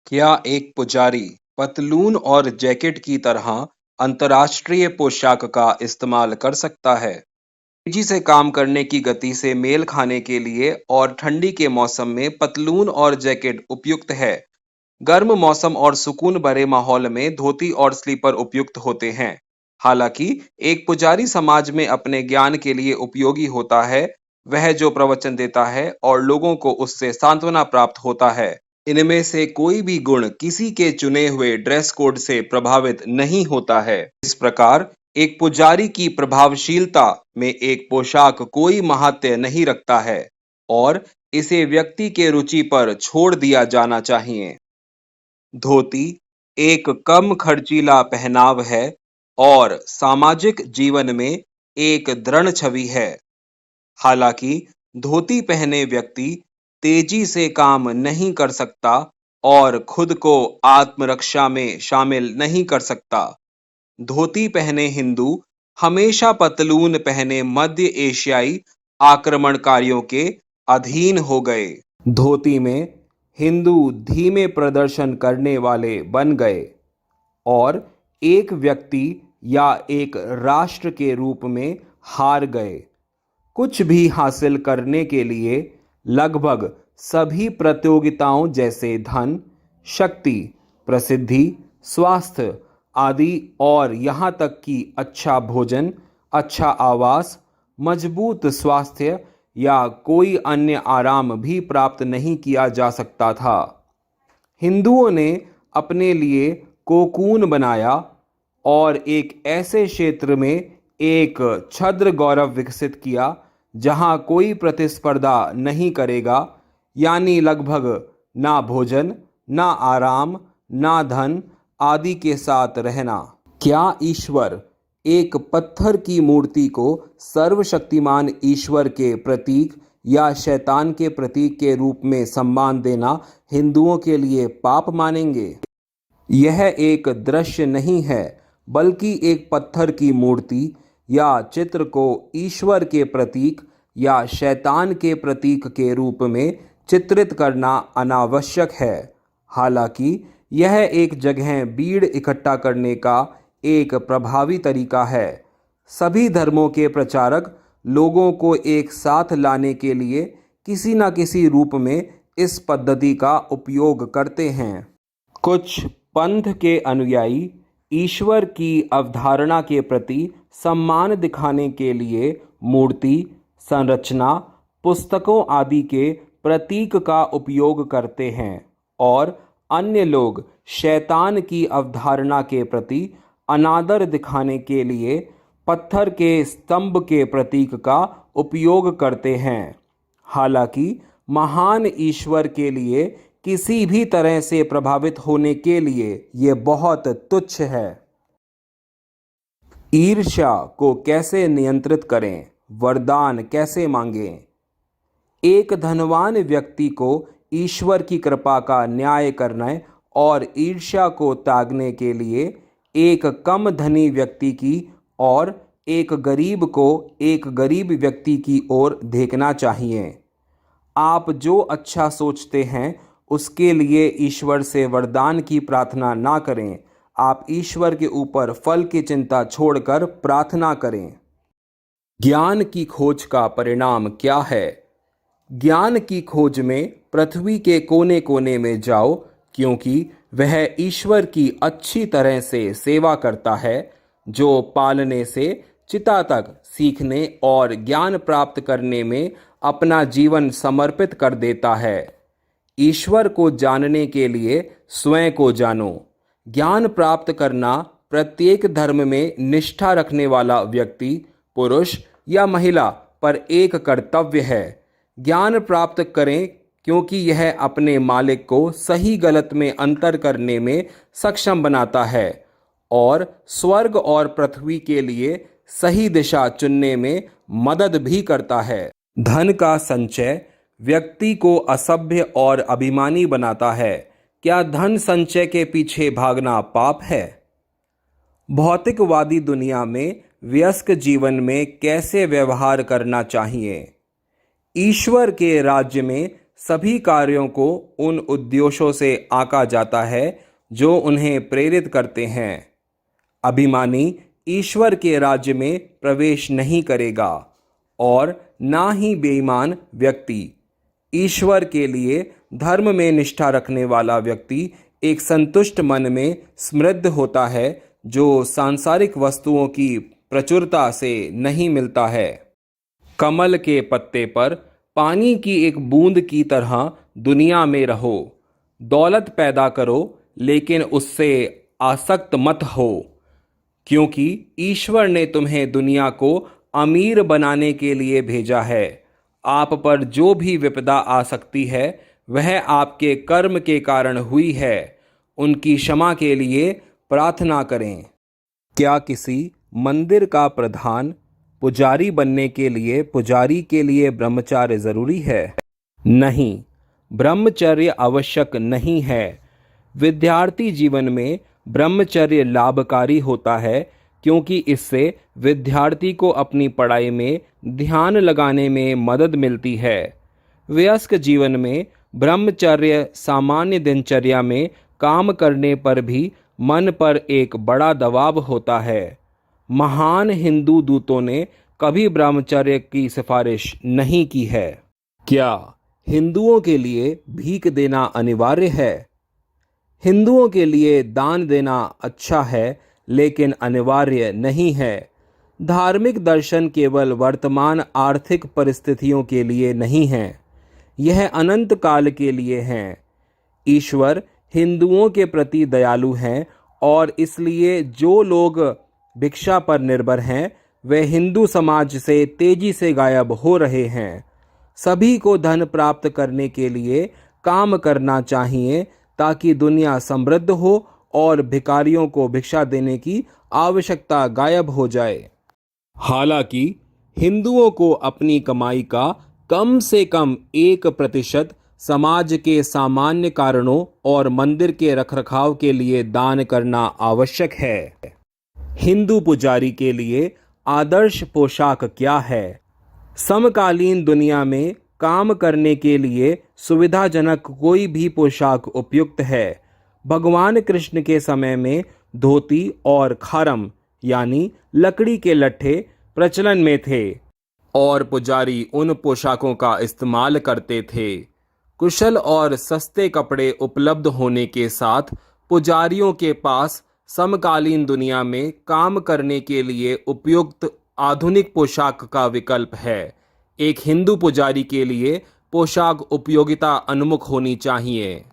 क्या एक पुजारी पतलून और जैकेट की तरह अंतर्राष्ट्रीय पोशाक का इस्तेमाल कर सकता है? तेजी से काम करने की गति से मेल खाने के लिए और ठंडी के मौसम में पतलून और जैकेट उपयुक्त है। गर्म मौसम और सुकून भरे माहौल में धोती और स्लीपर उपयुक्त होते हैं। हालांकि एक पुजारी समाज में अपने ज्ञान के लिए उपयोगी होता है, वह जो प्रवचन देता है और लोगों को उससे सांत्वना प्राप्त होता है। इनमें से कोई भी गुण किसी के चुने हुए ड्रेस कोड से प्रभावित नहीं होता है। इस प्रकार एक पुजारी की प्रभावशीलता में एक पोशाक कोई महत्व नहीं रखता है और इसे व्यक्ति के रुचि पर छोड़ दिया जाना चाहिए। धोती एक कम खर्चीला पहनाव है और सामाजिक जीवन में एक दृढ़ छवि है। हालांकि धोती पहने व्यक्ति तेजी से काम नहीं कर सकता और खुद को आत्मरक्षा में शामिल नहीं कर सकता। धोती पहने हिंदू हमेशा पतलून पहने मध्य एशियाई आक्रमणकारियों के अधीन हो गए। धोती में हिंदू धीमे प्रदर्शन करने वाले बन गए और एक व्यक्ति या एक राष्ट्र के रूप में हार गए। कुछ भी हासिल करने के लिए लगभग सभी प्रतियोगिताओं जैसे धन, शक्ति, प्रसिद्धि, स्वास्थ्य आदि और यहाँ तक कि अच्छा भोजन, अच्छा आवास, मजबूत स्वास्थ्य या कोई अन्य आराम भी प्राप्त नहीं किया जा सकता था। हिंदुओं ने अपने लिए कोकून बनाया और एक ऐसे क्षेत्र में एक छद्र गौरव विकसित किया जहां कोई प्रतिस्पर्धा नहीं करेगा, यानी लगभग ना भोजन, ना आराम, ना धन आदि के साथ रहना। क्या ईश्वर एक पत्थर की मूर्ति को सर्वशक्तिमान ईश्वर के प्रतीक या शैतान के प्रतीक के रूप में सम्मान देना हिंदुओं के लिए पाप मानेंगे? यह एक दृश्य नहीं है, बल्कि एक पत्थर की मूर्ति या चित्र को ईश्वर के प्रतीक या शैतान के प्रतीक के रूप में चित्रित करना अनावश्यक है। हालांकि यह एक जगह भीड़ इकट्ठा करने का एक प्रभावी तरीका है। सभी धर्मों के प्रचारक लोगों को एक साथ लाने के लिए किसी न किसी रूप में इस पद्धति का उपयोग करते हैं। कुछ पंथ के अनुयायी ईश्वर की अवधारणा के प्रति सम्मान दिखाने के लिए मूर्ति, संरचना, पुस्तकों आदि के प्रतीक का उपयोग करते हैं और अन्य लोग शैतान की अवधारणा के प्रति अनादर दिखाने के लिए पत्थर के स्तंभ के प्रतीक का उपयोग करते हैं। हालांकि महान ईश्वर के लिए किसी भी तरह से प्रभावित होने के लिए ये बहुत तुच्छ है। ईर्ष्या को कैसे नियंत्रित करें? वरदान कैसे मांगें? एक धनवान व्यक्ति को ईश्वर की कृपा का न्याय करने और ईर्ष्या को त्यागने के लिए एक कम धनी व्यक्ति की और एक गरीब को एक गरीब व्यक्ति की ओर देखना चाहिए। आप जो अच्छा सोचते हैं उसके लिए ईश्वर से वरदान की प्रार्थना ना करें। आप ईश्वर के ऊपर फल की चिंता छोड़कर प्रार्थना करें। ज्ञान की खोज का परिणाम क्या है? ज्ञान की खोज में पृथ्वी के कोने कोने में जाओ, क्योंकि वह ईश्वर की अच्छी तरह से सेवा करता है, जो पालने से चिता तक सीखने और ज्ञान प्राप्त करने में अपना जीवन समर्पित कर देता है। ईश्वर को जानने के लिए स्वयं को जानो। ज्ञान प्राप्त करना प्रत्येक धर्म में निष्ठा रखने वाला व्यक्ति, पुरुष या महिला पर एक कर्तव्य है। ज्ञान प्राप्त करें, क्योंकि यह अपने मालिक को सही गलत में अंतर करने में सक्षम बनाता है और स्वर्ग और पृथ्वी के लिए सही दिशा चुनने में मदद भी करता है। धन का संचय व्यक्ति को असभ्य और अभिमानी बनाता है। क्या धन संचय के पीछे भागना पाप है? भौतिकवादी दुनिया में व्यस्क जीवन में कैसे व्यवहार करना चाहिए? ईश्वर के राज्य में सभी कार्यों को उन उद्देश्यों से आंका जाता है जो उन्हें प्रेरित करते हैं। अभिमानी ईश्वर के राज्य में प्रवेश नहीं करेगा और ना ही बेईमान व्यक्ति। ईश्वर के लिए धर्म में निष्ठा रखने वाला व्यक्ति एक संतुष्ट मन में समृद्ध होता है जो सांसारिक वस्तुओं की प्रचुरता से नहीं मिलता है। कमल के पत्ते पर पानी की एक बूंद की तरह दुनिया में रहो। दौलत पैदा करो लेकिन उससे आसक्त मत हो, क्योंकि ईश्वर ने तुम्हें दुनिया को अमीर बनाने के लिए भेजा है। आप पर जो भी विपदा आ सकती है वह आपके कर्म के कारण हुई है। उनकी क्षमा के लिए प्रार्थना करें। क्या किसी मंदिर का प्रधान पुजारी बनने के लिए पुजारी के लिए ब्रह्मचर्य जरूरी है? नहीं, ब्रह्मचर्य आवश्यक नहीं है। विद्यार्थी जीवन में ब्रह्मचर्य लाभकारी होता है क्योंकि इससे विद्यार्थी को अपनी पढ़ाई में ध्यान लगाने में मदद मिलती है। वयस्क जीवन में ब्रह्मचर्य सामान्य दिनचर्या में काम करने पर भी मन पर एक बड़ा दबाव होता है। महान हिंदू दूतों ने कभी ब्रह्मचर्य की सिफारिश नहीं की है। क्या हिंदुओं के लिए भीख देना अनिवार्य है? हिंदुओं के लिए दान देना अच्छा है लेकिन अनिवार्य नहीं है। धार्मिक दर्शन केवल वर्तमान आर्थिक परिस्थितियों के लिए नहीं हैं, यह अनंत काल के लिए हैं। ईश्वर हिंदुओं के प्रति दयालु हैं और इसलिए जो लोग भिक्षा पर निर्भर हैं वे हिंदू समाज से तेजी से गायब हो रहे हैं। सभी को धन प्राप्त करने के लिए काम करना चाहिए ताकि दुनिया समृद्ध हो और भिखारियों को भिक्षा देने की आवश्यकता गायब हो जाए। हालांकि हिंदुओं को अपनी कमाई का कम से कम 1% समाज के सामान्य कारणों और मंदिर के रखरखाव के लिए दान करना आवश्यक है। हिंदू पुजारी के लिए आदर्श पोशाक क्या है? समकालीन दुनिया में काम करने के लिए सुविधाजनक कोई भी पोशाक उपयुक्त है। भगवान कृष्ण के समय में धोती और खारम यानी लकड़ी के लट्ठे प्रचलन में थे और पुजारी उन पोशाकों का इस्तेमाल करते थे। कुशल और सस्ते कपड़े उपलब्ध होने के साथ पुजारियों के पास समकालीन दुनिया में काम करने के लिए उपयुक्त आधुनिक पोशाक का विकल्प है। एक हिंदू पुजारी के लिए पोशाक उपयोगिता उन्मुख होनी चाहिए।